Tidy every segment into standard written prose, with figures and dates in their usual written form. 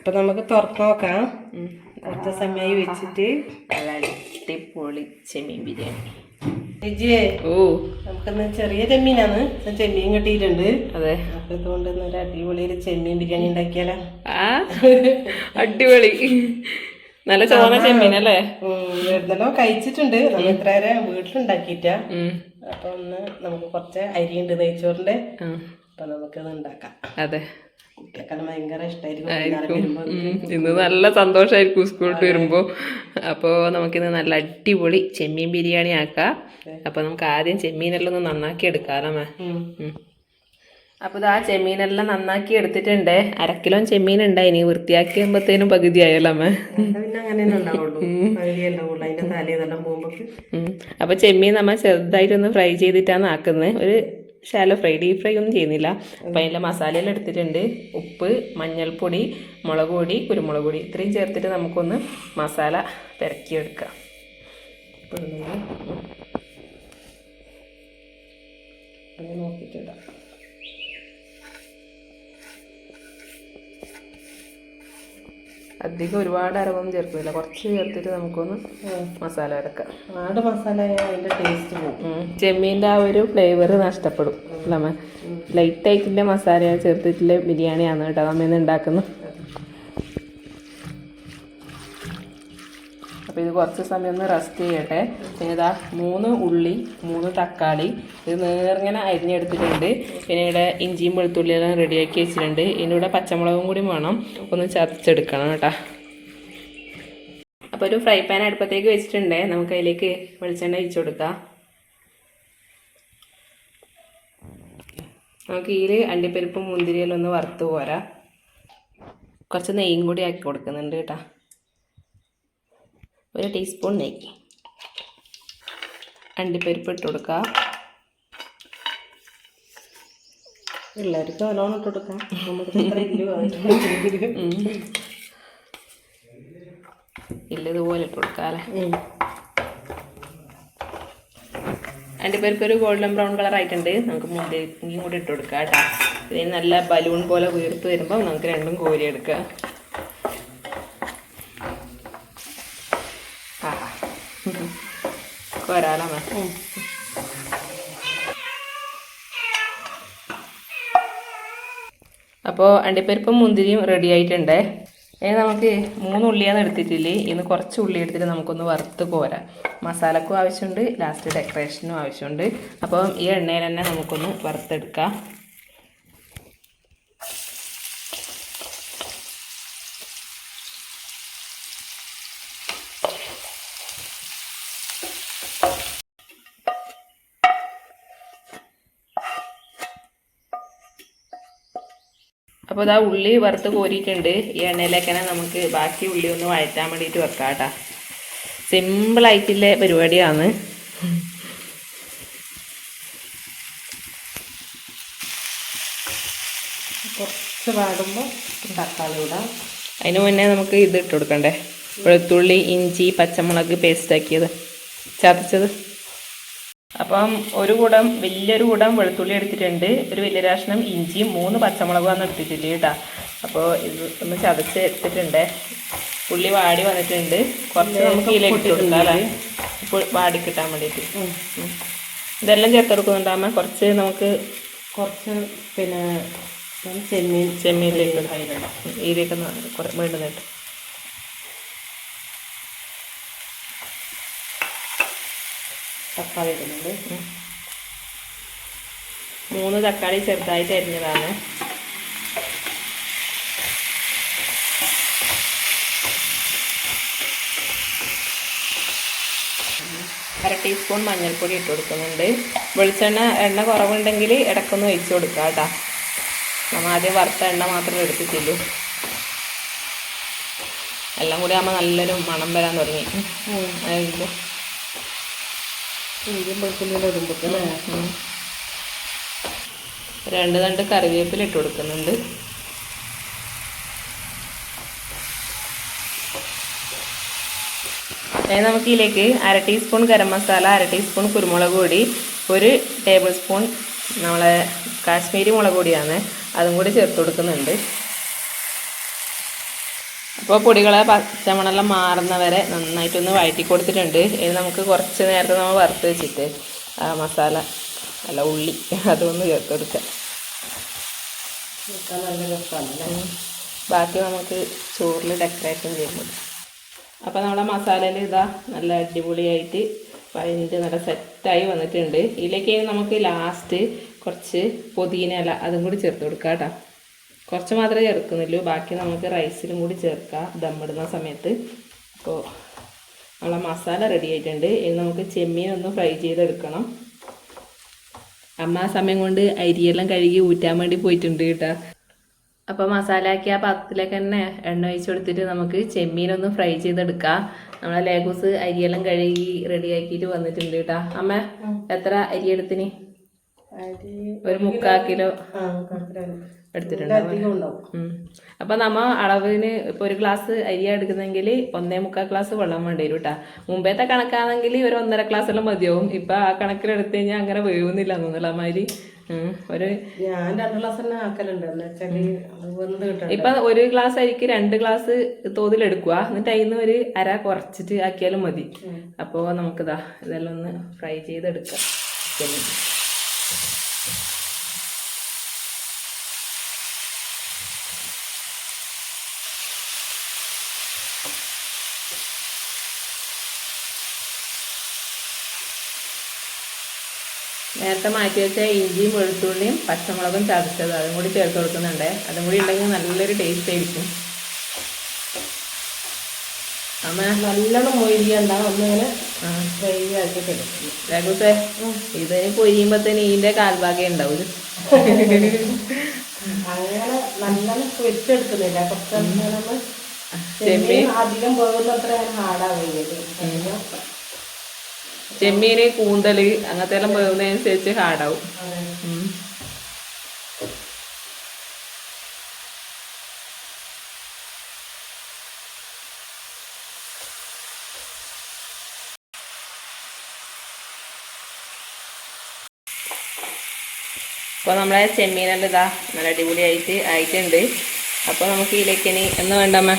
അപ്പം നമുക്ക് തുറന്ന് നോക്കാം. കുറച്ച് സമയമായി വെച്ചിട്ട് നല്ല അടിപൊളി ചെമ്മീൻ ബിരിയാണി. ചേച്ചിയെ നമുക്കിന്ന് ചെറിയ ചെമ്മീനാണ്, ചെമ്മീൻ കിട്ടിയിട്ടുണ്ട്. അതെ, അപ്പൊ ഇതുകൊണ്ട് ഒരു അടിപൊളി ഒരു ചെമ്മീൻ ബിരിയാണി ഉണ്ടാക്കിയാലോ? അടിപൊളി, നല്ല ചോന്ന ചെമ്മീനല്ലേ? എവിടുന്നല്ലോ കഴിച്ചിട്ടുണ്ട്, നമ്മൾ ഇത്ര വരെ വീട്ടിലുണ്ടാക്കിയിട്ടാ. അപ്പൊ ഒന്ന് നമുക്ക് കുറച്ച് അരിയുണ്ട് നെയ്ച്ചോറിന്റെ, അപ്പൊ നമുക്കത് ഉണ്ടാക്കാം. അതെ, കുട്ടികൾക്കെല്ലാം ഭയങ്കര ഇഷ്ടമായിരിക്കും. ഇന്ന് നല്ല സന്തോഷമായിരിക്കും സ്കൂളിൽ വരുമ്പോ. അപ്പോൾ നമുക്കിന്ന് നല്ല അടിപൊളി ചെമ്മീൻ ബിരിയാണി ആക്കാം. അപ്പൊ നമുക്ക് ആദ്യം ചെമ്മീനെല്ലാം ഒന്ന് നന്നാക്കി എടുക്കാമേ. അപ്പോൾ ഇത് ആ ചെമ്മീനെല്ലാം നന്നാക്കി എടുത്തിട്ടുണ്ട്. 1/2 കിലോ ചെമ്മീൻ ഉണ്ടായിനി, വൃത്തിയാക്കിയുമ്പോഴത്തേനും പകുതി ആയല്ലോ അമ്മ. പിന്നെ അങ്ങനെ ഉണ്ടാവുള്ളൂ, അതിന്റെ തലേന്നെല്ലാം പോകുമ്പോ. അപ്പോൾ ചെമ്മീൻ നമ്മൾ ചെറുതായിട്ടൊന്ന് ഫ്രൈ ചെയ്തിട്ടാണ് ആക്കുന്നത്. ഒരു ഷാലോ ഫ്രൈ, ഡീപ് ഫ്രൈ ഒന്നും ചെയ്യുന്നില്ല. അപ്പം അതിൻ്റെ മസാലയെല്ലാം എടുത്തിട്ടുണ്ട്. ഉപ്പ്, മഞ്ഞൾപ്പൊടി, മുളക് പൊടി, കുരുമുളക് പൊടി ഇത്രയും ചേർത്തിട്ട് നമുക്കൊന്ന് മസാല പെരക്കിയെടുക്കാം. നോക്കിയിട്ടിടാം. അധികം ഒരുപാട് അരവൊന്നും ചേർക്കില്ല, കുറച്ച് ചേർത്തിട്ട് നമുക്കൊന്ന് മസാല വരക്കാം. ആട് മസാല അതിൻ്റെ ടേസ്റ്റ് പോകും, ചെമ്മീൻ്റെ ആ ഒരു ഫ്ലേവർ നഷ്ടപ്പെടും. നമ്മ ലൈറ്റായിട്ടിൻ്റെ മസാല ചേർത്തിട്ടുള്ള ബിരിയാണിയാണ് കേട്ടോ നമ്മ ഇന്ന് ഉണ്ടാക്കുന്നത്. അപ്പോൾ ഇത് കുറച്ച് സമയം ഒന്ന് റെസ്റ്റ് ചെയ്യട്ടെ. പിന്നെ ഇതാ 3 ഉള്ളി, 3 തക്കാളി ഇത് നേർങ്ങനെ അരിഞ്ഞെടുത്തിട്ടുണ്ട്. പിന്നെ ഇവിടെ ഇഞ്ചിയും വെളുത്തുള്ളിയെല്ലാം റെഡിയാക്കി വെച്ചിട്ടുണ്ട്. ഇതിൻ്റെ പച്ചമുളകും കൂടി വേണം, ഒന്ന് ചതച്ചെടുക്കണം കേട്ടോ. അപ്പോൾ ഒരു ഫ്രൈ പാൻ അടുപ്പത്തേക്ക് വെച്ചിട്ടുണ്ട്. നമുക്ക് അതിലേക്ക് വെളിച്ചെണ്ണ ഒഴിച്ചു കൊടുക്കാം. നമുക്ക് ഇതിൽ അണ്ടിപ്പരിപ്പും മുന്തിരിയെല്ലാം ഒന്ന് വറുത്ത് പോരാ. കുറച്ച് നെയ്യും കൂടി ആക്കി കൊടുക്കുന്നുണ്ട് കേട്ടോ. 1 ടീസ്പൂൺ നെയ്യ്, അണ്ടിപ്പരിപ്പ് ഇട്ട് കൊടുക്കുക. എല്ലാവർക്കും നല്ലോണം ഇട്ട് കൊടുക്കാം. ഇതുപോലെ ഇട്ട് കൊടുക്കാം അല്ലേ. അണ്ടിപ്പരിപ്പ് ഒരു ഗോൾഡൻ ബ്രൗൺ കളർ ആയിട്ടുണ്ട്. നമുക്ക് മുന്തിരിയും കൂടി ഇട്ട് കൊടുക്കാം കേട്ടോ. ഇതിന് നല്ല ബലൂൺ പോലെ വീർത്ത് വരുമ്പോൾ നമുക്ക് രണ്ടും കോരി എടുക്കാം. വരാലോ. അപ്പോൾ അണ്ടിപ്പരിപ്പും മുന്തിരിയും റെഡി ആയിട്ടുണ്ട്. നമുക്ക് 3 ഉള്ളിയാണ് എടുത്തിട്ടില്ലേ, ഇന്ന് കുറച്ച് ഉള്ളി എടുത്തിട്ട് നമുക്കൊന്ന് വറുത്ത് പോരാം. മസാലക്കും ആവശ്യമുണ്ട്, ലാസ്റ്റ് ഡെക്കറേഷനും ആവശ്യമുണ്ട്. അപ്പം ഈ എണ്ണയിൽ തന്നെ നമുക്കൊന്ന് വറുത്തെടുക്കാം. അപ്പോൾ ഇതാ ഉള്ളി വറുത്ത് കോരിയിട്ടുണ്ട്. ഈ എണ്ണയിലേക്ക് തന്നെ നമുക്ക് ബാക്കി ഉള്ളി ഒന്ന് വഴറ്റാൻ വേണ്ടിയിട്ട് വെക്കാം കേട്ടോ. സിമ്പിളായിട്ടുള്ള പരിപാടിയാണ്. കുറച്ച് വാടുമ്പോൾ തക്കാളി ഇടാം. അതിന് മുന്നേ നമുക്ക് ഇത് ഇട്ട് കൊടുക്കണ്ടേ, വെളുത്തുള്ളി, ഇഞ്ചി, പച്ചമുളക് പേസ്റ്റാക്കിയത്, ചതച്ചത്. അപ്പം വലിയൊരു കൂടം വെളുത്തുള്ളി എടുത്തിട്ടുണ്ട്. ഒരു വലിയ കഷ്ണം ഇഞ്ചിയും 3 പച്ചമുളകുമാണ് എടുത്തിട്ടില്ല കേട്ടോ. അപ്പോൾ ഇത് ഒന്ന് ചതച്ച് എടുത്തിട്ടുണ്ട്. ഉള്ളി വാടി വന്നിട്ടുണ്ട്. കുറച്ച് നമുക്ക് ഇതിലേക്ക് ഇട്ട് കൊടുക്കാം, ഇപ്പോൾ വാടി കിട്ടാൻ വേണ്ടിയിട്ട്. ഇതെല്ലാം ചേർത്ത് കൊടുക്കുന്നുണ്ടാകുമ്പോൾ കുറച്ച് നമുക്ക് പിന്നെ ചെമ്മീനിലേക്ക് ഇതിലേക്ക് വേണ്ടുന്നുണ്ട്. തക്കാളി ഇടുന്നുണ്ട്. 3 തക്കാളി ചെറുതായിട്ട് അരിഞ്ഞതാണ്. അര ടീസ്പൂൺ മഞ്ഞൾപ്പൊടി ഇട്ട് കൊടുക്കുന്നുണ്ട്. എണ്ണ കുറവുണ്ടെങ്കിൽ ഇടയ്ക്കൊന്ന് ഒഴിച്ച് കൊടുക്കുക കേട്ടോ. നമ്മൾ ആദ്യം വറുത്ത എണ്ണ മാത്രമേ എടുത്തിട്ടുള്ളൂ. എല്ലാം കൂടി ആകുമ്പോൾ നല്ലൊരു മണം വരാൻ തുടങ്ങി. അതായത് ഇഞ്ചിയും വെളുത്തുള്ളിയുടെ ഇടുമ്പോൾ 2 തണ്ട് കറിവേപ്പില ഇട്ട് കൊടുക്കുന്നുണ്ട്. നമുക്ക് ഇതിലേക്ക് അര ടീസ്പൂൺ ഗരം മസാല, അര ടീസ്പൂൺ കുരുമുളക് പൊടി, 1 ടേബിൾ സ്പൂൺ നമ്മളെ കാശ്മീരി മുളക് പൊടിയാണ്, അതും കൂടി ചേർത്ത് കൊടുക്കുന്നുണ്ട്. അപ്പോൾ പൊടികളെ പച്ചമണെല്ലാം മാറുന്നവരെ നന്നായിട്ടൊന്ന് വഴറ്റി കൊടുത്തിട്ടുണ്ട്. ഇനി നമുക്ക് കുറച്ച് നേരത്തെ നമ്മൾ വറുത്ത് വെച്ചിട്ട് ആ മസാല അല്ല ഉള്ളി അതൊന്ന് ചേർത്ത് കൊടുക്കാം. നല്ല രസമാണ്. ബാക്കി നമുക്ക് ചോറിൽ ഡെക്കറേഷൻ ചെയ്യുന്നത്. അപ്പോൾ നമ്മുടെ മസാലയിൽ ഇതാ നല്ല അടിപൊളിയായിട്ട് വഴഞ്ഞിട്ട് നല്ല സെറ്റായി വന്നിട്ടുണ്ട്. ഇതിലേക്ക് നമുക്ക് ലാസ്റ്റ് കുറച്ച് പുതിന ഇല അതും കൂടി ചേർത്ത് കൊടുക്കാം കേട്ടോ. കുറച്ച് മാത്രമേ ചേർക്കുന്നുള്ളൂ, ബാക്കി നമുക്ക് റൈസിലും കൂടി ചേർക്കാം ദമ്മിടുന്ന സമയത്ത്. അപ്പോൾ നമ്മളെ മസാല റെഡി ആയിട്ടുണ്ട്. ഇനി നമുക്ക് ചെമ്മീൻ ഒന്ന് ഫ്രൈ ചെയ്തെടുക്കണം. അമ്മ ആ സമയം കൊണ്ട് അരിയെല്ലാം കഴുകി ഊറ്റാൻ വേണ്ടി പോയിട്ടുണ്ട് കേട്ടോ. അപ്പോൾ മസാല ആക്കി ആ പാത്രത്തിലേക്ക് തന്നെ എണ്ണ ഒഴിച്ച് കൊടുത്തിട്ട് നമുക്ക് ചെമ്മീനൊന്ന് ഫ്രൈ ചെയ്തെടുക്കാം. നമ്മളെ ലേഗൂസ് അരിയെല്ലാം കഴുകി റെഡി ആക്കിയിട്ട് വന്നിട്ടുണ്ട് കേട്ടോ. അമ്മ എത്ര അരി എടുത്തിന്? ഒരു 3/4 കിലോ എടുത്തിട്ടുണ്ട്. അപ്പം നമ്മ അളവിന് ഇപ്പോൾ ഒരു ഗ്ലാസ് അരിയ എടുക്കുന്നെങ്കിൽ 1.25 ഗ്ലാസ് വെള്ളം വേണ്ടി വരും കേട്ടോ. മുമ്പത്തെ കണക്കാണെങ്കിൽ ഒരു 1.5 ഗ്ലാസ് എല്ലാം മതിയാവും. ഇപ്പം ആ കണക്കിലെടുത്ത് കഴിഞ്ഞാൽ അങ്ങനെ വേവുന്നില്ല എന്നൊന്നുള്ള മാതിരി ഒരു ഞാൻ 2 ഗ്ലാസ് തന്നെ ആക്കലുണ്ട്. ഇപ്പൊ 1 ഗ്ലാസ് അരിക്ക് 2 ഗ്ലാസ് തോതിലെടുക്കുക. എന്നിട്ട് അതിന് ഒരു അര കുറച്ചിട്ട് ആക്കിയാലും മതി. അപ്പോൾ നമുക്കിതാ ഇതെല്ലാം ഒന്ന് ഫ്രൈ ചെയ്തെടുക്കാം. നേരത്തെ മാറ്റി വെച്ച ഇഞ്ചിയും വെളുത്തുള്ളിയും പച്ചമുളകും ചതച്ചത് അതും കൂടി ചേർത്ത് കൊടുക്കുന്നുണ്ട്. അതും കൂടി ഉണ്ടെങ്കിൽ നല്ലൊരു ടേസ്റ്റ് ആയിരിക്കും. അമ്മ നല്ലോണം മൊയ്യണ്ട, ഒന്നിങ്ങനെ ഫ്രൈ ആക്കിയിട്ട് ലേഗൂസേ ഇതിന് പൊരിയുമ്പോഴത്തേന് ഇതിൻ്റെ കാൽഭാഗം ഉണ്ടാവും. അങ്ങനെ നല്ലോണം പൊരിച്ചെടുക്കുന്നില്ല. കുറച്ച് ചെമ്മീൻ അധികം പോകുന്നത്ര ഹാർഡാവുന്നത്. ചെമ്മീന് കൂന്തൽ അങ്ങനത്തെ എല്ലാം പോകുന്നതനുസരിച്ച് ഹാർഡാവും. അപ്പോൾ നമ്മളെ ചെമ്മീനെല്ലാം ഇതാ നല്ല അടിപൊളിയായിട്ട് ആയിട്ടുണ്ട്. അപ്പോൾ നമുക്ക് ഇതിലേക്ക് ഇനി എന്ന് വേണ്ടമ്മ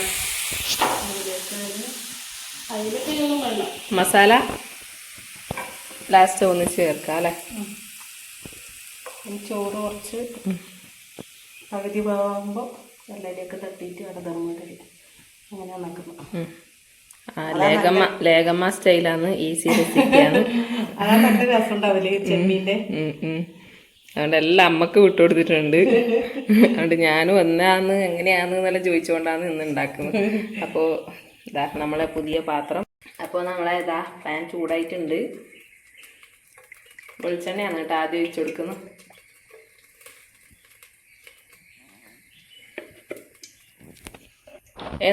മസാല ലാസ്റ്റ് ഒന്ന് ചേർക്കാം അല്ലേ. ചോറ് കുറച്ച് പകുതി ഭാഗമാകുമ്പോൾ വെള്ളരിയൊക്കെ തട്ടിയിട്ട് അവിടെ ദമ്മിടല് അങ്ങനെ നടക്കുന്നത്. ലേഖമ്മ സ്റ്റൈലാണ്, ഈസി റെസിപ്പിയാണ്. അതാ നല്ല രസം ഉണ്ടാവില്ലേ ചെമ്മീൻ്റെ. അതുകൊണ്ട് എല്ലാം അമ്മക്ക് വിട്ടുകൊടുത്തിട്ടുണ്ട്. അതുകൊണ്ട് ഞാനും എന്നാന്ന് എങ്ങനെയാന്ന് എന്നെല്ലാം ചോദിച്ചുകൊണ്ടാണ് ഇന്ന് ഉണ്ടാക്കുന്നത്. അപ്പോൾ ഇതാ നമ്മളെ പുതിയ പാത്രം. അപ്പോൾ നമ്മളെ ഇതാ പാൻ ചൂടായിട്ടുണ്ട്. വെളിച്ചെണ്ണയാണ് കേട്ടോ ആദ്യം ഒഴിച്ചു കൊടുക്കുന്നത്.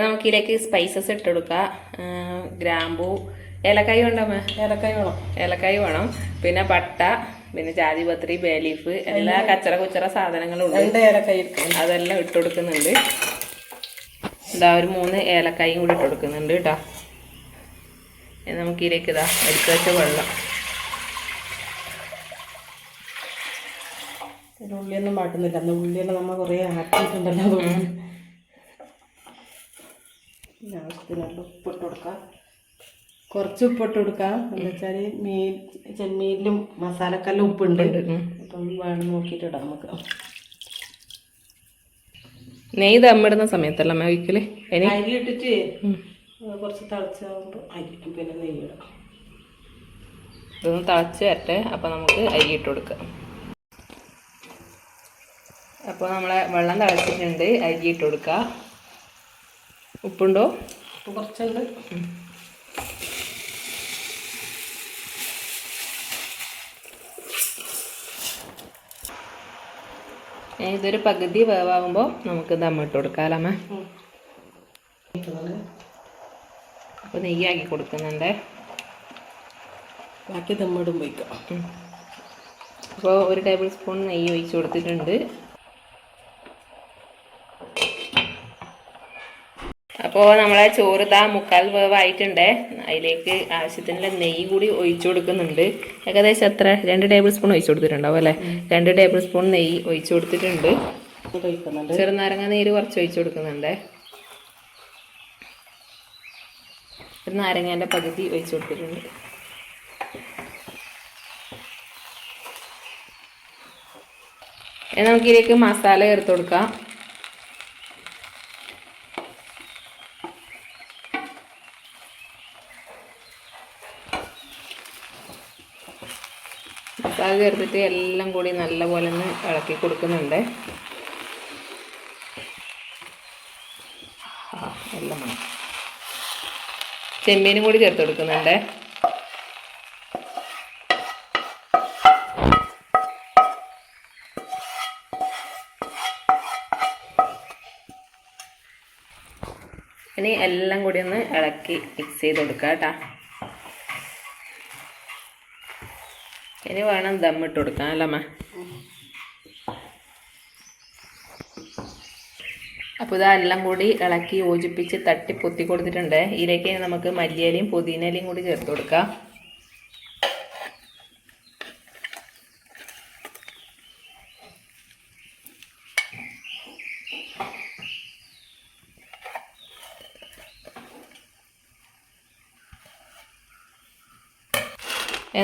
നമുക്കിതിലേക്ക് സ്പൈസസ് ഇട്ട് കൊടുക്കാം. ഗ്രാമ്പൂ, ഏലക്കായ് വേണ്ടമ്മ? ഏലക്കായ് വേണം. പിന്നെ പട്ട, പിന്നെ ജാതിപത്രി, ബേ ലീഫ്, എല്ലാ കച്ചറ കുച്ചറ സാധനങ്ങളും ഉണ്ട്. അതെല്ലാം ഇട്ട് കൊടുക്കുന്നുണ്ട്. ഇതാ ഒരു 3 ഏലക്കായും കൂടി ഇട്ട് കൊടുക്കുന്നുണ്ട് കേട്ടോ. നമുക്കിതിലേക്ക് ഇതാ എടുത്ത് വെച്ച വെള്ളം. ഉള്ളിയൊന്നും മാറ്റുന്നില്ല. അന്ന് ഉള്ളിയെല്ലാം നമ്മൾ കുറേ ആക്കിയിട്ടുണ്ടല്ലോ. ആവശ്യത്തിനുള്ള ഉപ്പിട്ട് കൊടുക്കാം. കുറച്ച് ഉപ്പിട്ട് കൊടുക്കാം. എന്താ വെച്ചാൽ ചെമ്മീനിലും മസാലക്കെല്ലാം ഉപ്പുണ്ട്. അപ്പം വേണം നോക്കിയിട്ട് ഇടാം നമുക്ക്. നെയ്യ് ദമ്മിടുന്ന സമയത്തല്ല ഒഴിക്കല് അരി ഇട്ടിട്ട് കുറച്ച് തിളച്ചാകുമ്പോൾ അരി പിന്നെ നെയ്യ് ഇടാം. ഇതൊന്ന് തിളച്ച് വരട്ടെ. അപ്പം നമുക്ക് അരി ഇട്ട് കൊടുക്കാം. അപ്പോൾ നമ്മളെ വെള്ളം തിളച്ചിട്ടുണ്ട്. അരി ഇട്ട് കൊടുക്കുക. ഉപ്പുണ്ടോ? ഉപ്പ് കുറച്ചുണ്ട്. ഇതൊരു പകുതി വേവാകുമ്പോൾ നമുക്ക് ദമ്മിട്ട് കൊടുക്കാമേ. അപ്പോൾ നെയ്യാക്കി കൊടുക്കുന്നുണ്ട്. ബാക്കി ദമ്മിടും പോയിക്കാം. അപ്പോൾ 1 ടേബിൾ സ്പൂൺ നെയ്യ് ഒഴിച്ച് കൊടുത്തിട്ടുണ്ട്. അപ്പോൾ നമ്മളെ ചോറ് 3/4 വേവായിട്ടുണ്ട്. അതിലേക്ക് ആവശ്യത്തിനുള്ള നെയ്യ് കൂടി ഒഴിച്ചു കൊടുക്കുന്നുണ്ട്. ഏകദേശം എത്ര 2 ടേബിൾ സ്പൂൺ ഒഴിച്ചു കൊടുത്തിട്ടുണ്ടാവും അല്ലേ. 2 ടേബിൾ സ്പൂൺ നെയ്യ് ഒഴിച്ചു കൊടുത്തിട്ടുണ്ട്. ചെറുനാരങ്ങ നീര് കുറച്ച് ഒഴിച്ചു കൊടുക്കുന്നുണ്ട്. ഒരു നാരങ്ങേൻ്റെ പകുതി ഒഴിച്ച് കൊടുത്തിട്ടുണ്ട്. ഇനി നമുക്കിതിലേക്ക് മസാല ചേർത്ത് കൊടുക്കാം. മസാല ചേർത്തിട്ട് എല്ലാം കൂടി നല്ലപോലെ ഒന്ന് ഇളക്കി കൊടുക്കുന്നുണ്ട്. എല്ലാം വേണം. ചെമ്മീനും കൂടി ചേർത്ത് കൊടുക്കുന്നുണ്ട്. ഇനി എല്ലാം കൂടി ഒന്ന് ഇളക്കി മിക്സ് ചെയ്ത് കൊടുക്കുക കേട്ടോ. ഇനി വേണം ദമ്മിട്ട് കൊടുക്കാൻ അല്ലമ്മ. അപ്പോൾ ഇതെല്ലാം കൂടി ഇളക്കി യോജിപ്പിച്ച് തട്ടി പൊത്തി കൊടുത്തിട്ടുണ്ട്. ഇതിലേക്ക് നമുക്ക് മല്ലിയിലയും പുതിനയിലയും കൂടി ചേർത്ത് കൊടുക്കാം.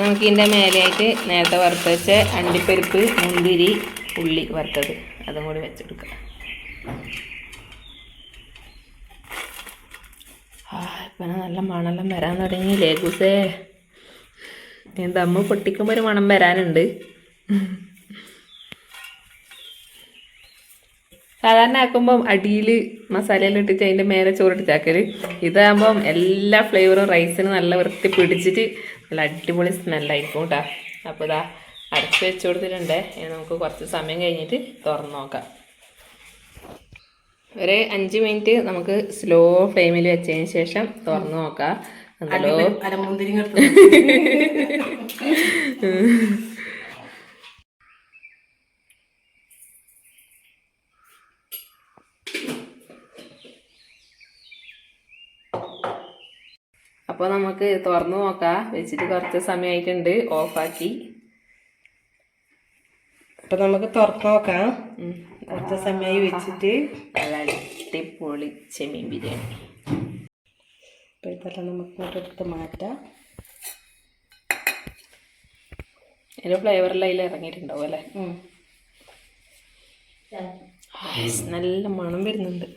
നമുക്ക് ഇതിൻ്റെ മേലെയായിട്ട് നേരത്തെ വറുത്ത് വെച്ച അണ്ടിപ്പരിപ്പ്, മുന്തിരി, ഉള്ളി വറുത്തത് അതും കൂടി വെച്ചെടുക്കാം. ഇപ്പം നല്ല മണമെല്ലാം വരാൻ തുടങ്ങി ലേഗൂസേ. ദമ്മ് പൊട്ടിക്കുമ്പോൾ ഒരു മണം വരാനുണ്ട്. സാധാരണ ആക്കുമ്പം അടിയിൽ മസാലയെല്ലാം ഇട്ടിട്ട് അതിൻ്റെ മേലെ ചോറിട്ടിട്ടാക്കൽ. ഇതാകുമ്പം എല്ലാ ഫ്ലേവറും റൈസിന് നല്ല വൃത്തി പിടിച്ചിട്ട് നല്ല അടിപൊളി സ്മെല്ലായിരിക്കും കേട്ടോ. അപ്പോൾ ഇതാ അടച്ച് വെച്ച് കൊടുത്തിട്ടുണ്ട്. നമുക്ക് കുറച്ച് സമയം കഴിഞ്ഞിട്ട് തുറന്ന് നോക്കാം. ഒരു 5 മിനിറ്റ് നമുക്ക് സ്ലോ ഫ്ലെയിമിൽ വെച്ചതിന് ശേഷം തുറന്ന് നോക്കാം. അപ്പോൾ നമുക്ക് തുറന്ന് നോക്കാം. വെച്ചിട്ട് കുറച്ച് സമയമായിട്ടുണ്ട്. ഓഫാക്കി. അപ്പം നമുക്ക് തുറന്ന് നോക്കാം. കുറച്ച് സമയമായി വെച്ചിട്ട്. നല്ല അടിപൊളി ചെമ്മീൻ ബിരിയാണി. അപ്പോൾ ഇതെല്ലാം നമുക്ക് ഇങ്ങോട്ടെടുത്ത് മാറ്റാം. ഒരു ഫ്ലേവറെല്ലാം അതിൽ ഇറങ്ങിയിട്ടുണ്ടാവും അല്ലേ? നല്ല മണം വരുന്നുണ്ട്.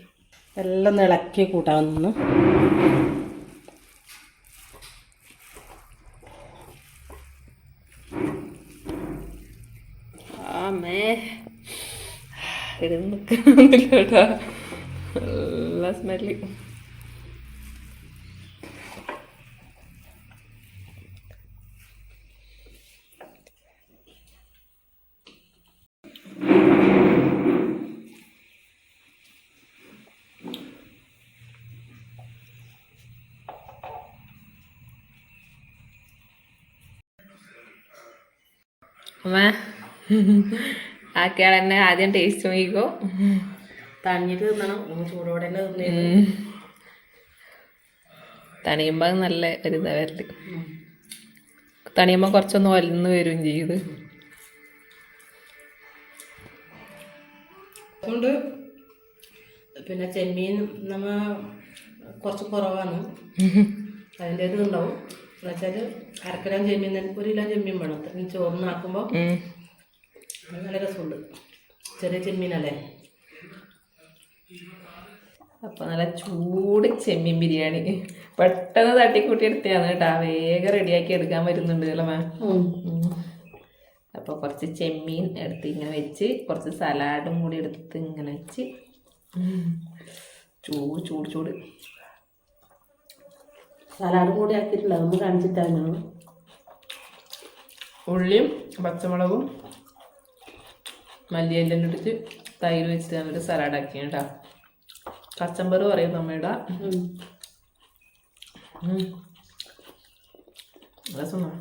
എല്ലാം ഒന്ന് ഇളക്കി കൂട്ടാവുന്നു. കേട്ടോ നല്ല സ്മെല്ല്. അമ്മ ആക്കിയാൽ തന്നെ ആദ്യം ടേസ്റ്റ് നോക്കിക്കോ. തണിഞ്ഞിട്ട് തിന്നണം. ചൂടോടെ തന്നെ തിന്നു. തണിയുമ്പോൾ നല്ല ഒരു ഇതാ വരല്. തണിയുമ്പോൾ കുറച്ചൊന്ന് വലന്ന് വരും ചെയ്ത്. അതുകൊണ്ട് പിന്നെ ചെമ്മീൻ നമ്മ കുറച്ച് കുറവാണ്. അതിൻ്റെ ഇത് ഉണ്ടാവും. എന്നുവെച്ചാൽ 1/2 കിലോ ചെമ്മീൻ 1 കിലോ ചെമ്മീൻ വേണം. അത്രയും ചോറിനാക്കുമ്പോൾ നല്ല രസമുണ്ട്. ചെറിയ ചെമ്മീനല്ലേ. അപ്പോൾ നല്ല ചൂട് ചെമ്മീൻ ബിരിയാണി പെട്ടെന്ന് തട്ടിക്കൂട്ടി എടുത്തതാണ് കേട്ടോ. വേഗം റെഡിയാക്കി എടുക്കാൻ പറ്റുന്നുണ്ട് അല്ലേ മാം? അപ്പോൾ കുറച്ച് ചെമ്മീൻ എടുത്ത് ഇങ്ങനെ വെച്ച് കുറച്ച് സലാഡും കൂടി എടുത്ത് ഇങ്ങനെ വെച്ച് ചൂട് ചൂട് ചൂട് സലാഡും കൂടി ആക്കിയിട്ടില്ല. ഒന്ന് കാണിച്ചിട്ടാണ്. ഉള്ളിയും പച്ചമുളകും മല്ലിയെല്ലാം ഇട്ടിട്ട് തൈര് വെച്ചിട്ട് നല്ലൊരു സലാഡാക്കി കേട്ടോ. കച്ചമ്പർ പറയും നമ്മയുടെ. രസമാണ്.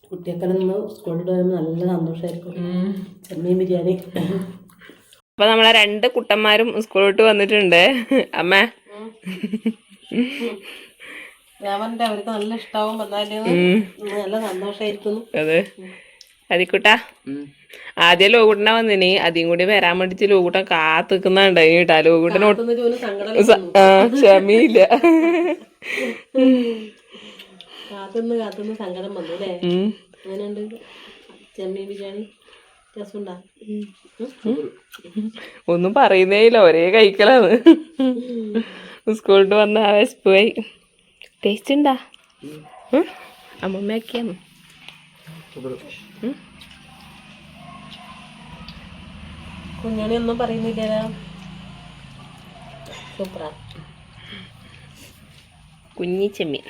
കുട്ടിയൊക്കെ നിന്ന് സ്കൂളിൽ വരുമ്പോൾ നല്ല സന്തോഷമായിരിക്കും. ചെമ്മീൻ ബിരിയാണി. അപ്പൊ നമ്മളെ 2 കുട്ടന്മാരും സ്കൂളിലോട്ട് വന്നിട്ടുണ്ട്. അമ്മ അവർക്ക് നല്ല ഇഷ്ടാവും. വന്നാലും നല്ല സന്തോഷമായിരിക്കുന്നു. അതെ. അതിക്കുട്ടാ ആദ്യം ലോകൂട്ടനെ വന്നിന് അധികം കൂടി വരാൻ വേണ്ടിട്ട് ലോകൂട്ടൻ കാത്തിക്കുന്നുണ്ടായി കേട്ടാ ലോകൂട്ടനോട്ട് കാത്തുനിന്ന് ജോലി സങ്കടം ക്ഷമയില്ല. കാത്തുനിന്ന് സങ്കടം വന്നു അല്ലേ? അങ്ങനെയുണ്ട്. ചെമ്മീൻ ബിരിയാണി രസമുണ്ടാ? ഒന്നും പറയുന്നേ ഇല്ല, ഒരേ കഴിക്കലാണ്. സ്കൂളിട്ട് വന്ന ആ വിശപ്പ് പോയി. ടേസ്റ്റ് ഉണ്ടാ? അമ്മമ്മയൊക്കെയാണ്. കുഞ്ഞാണി ഒന്നും പറയുന്നില്ല. സൂപ്പറാ. കുഞ്ഞി ചെമ്മീൻ.